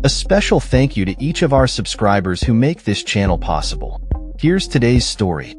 A special thank you to each of our subscribers who make this channel possible. Here's today's story.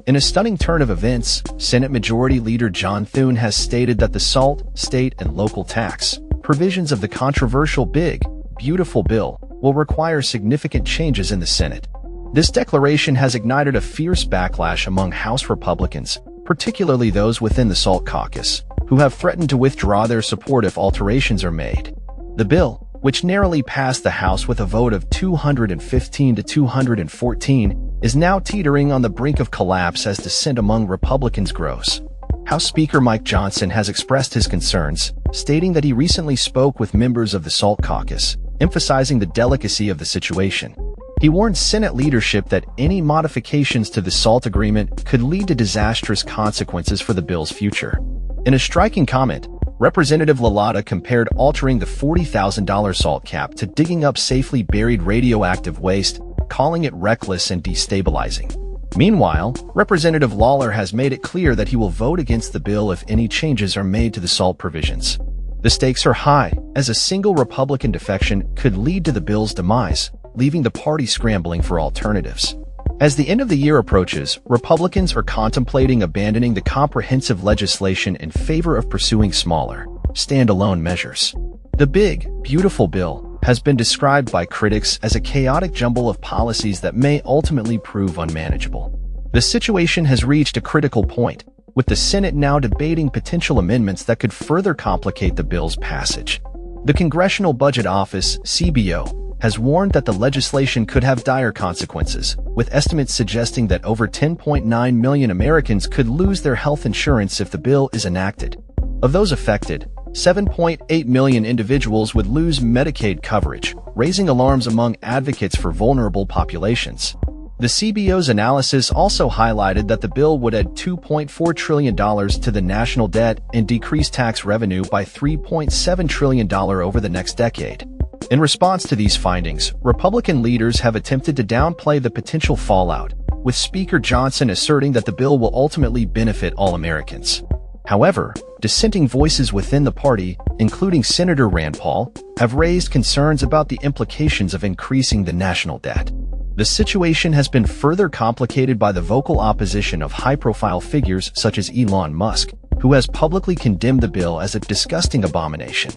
In a stunning turn of events, Senate Majority Leader John Thune has stated that the SALT, state and local tax provisions of the controversial Big, Beautiful bill will require significant changes in the Senate. This declaration has ignited a fierce backlash among House Republicans, particularly those within the SALT caucus, who have threatened to withdraw their support if alterations are made. The bill, which narrowly passed the House with a vote of 215 to 214, is now teetering on the brink of collapse as dissent among Republicans grows. House Speaker Mike Johnson has expressed his concerns, stating that he recently spoke with members of the SALT caucus, emphasizing the delicacy of the situation. He warned Senate leadership that any modifications to the SALT agreement could lead to disastrous consequences for the bill's future. In a striking comment, Representative Lalata compared altering the $40,000 SALT cap to digging up safely buried radioactive waste, calling it reckless and destabilizing. Meanwhile, Representative Lawler has made it clear that he will vote against the bill if any changes are made to the SALT provisions. The stakes are high, as a single Republican defection could lead to the bill's demise, leaving the party scrambling for alternatives. As the end of the year approaches, Republicans are contemplating abandoning the comprehensive legislation in favor of pursuing smaller, standalone measures. The Big, Beautiful bill has been described by critics as a chaotic jumble of policies that may ultimately prove unmanageable. The situation has reached a critical point, with the Senate now debating potential amendments that could further complicate the bill's passage. The Congressional Budget Office, CBO, has warned that the legislation could have dire consequences, with estimates suggesting that over 10.9 million Americans could lose their health insurance if the bill is enacted. Of those affected, 7.8 million individuals would lose Medicaid coverage, raising alarms among advocates for vulnerable populations. The CBO's analysis also highlighted that the bill would add $2.4 trillion to the national debt and decrease tax revenue by $3.7 trillion over the next decade. In response to these findings, Republican leaders have attempted to downplay the potential fallout, with Speaker Johnson asserting that the bill will ultimately benefit all Americans. However, dissenting voices within the party, including Senator Rand Paul, have raised concerns about the implications of increasing the national debt. The situation has been further complicated by the vocal opposition of high-profile figures such as Elon Musk, who has publicly condemned the bill as a disgusting abomination.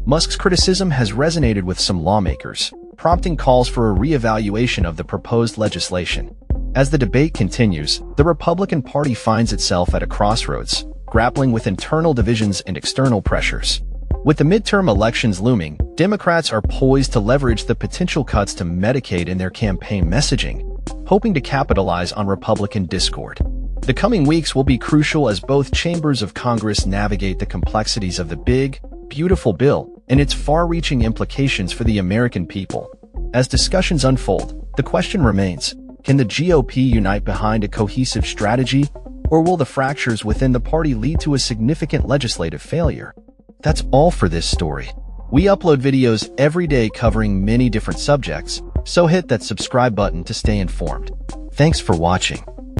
Musk's criticism has resonated with some lawmakers, prompting calls for a re-evaluation of the proposed legislation. As the debate continues, the Republican Party finds itself at a crossroads, grappling with internal divisions and external pressures. With the midterm elections looming, Democrats are poised to leverage the potential cuts to Medicaid in their campaign messaging, hoping to capitalize on Republican discord. The coming weeks will be crucial as both chambers of Congress navigate the complexities of the Big, Beautiful bill and its far-reaching implications for the American people. As discussions unfold, the question remains, can the GOP unite behind a cohesive strategy, or will the fractures within the party lead to a significant legislative failure? That's all for this story. We upload videos every day covering many different subjects, so hit that subscribe button to stay informed. Thanks for watching.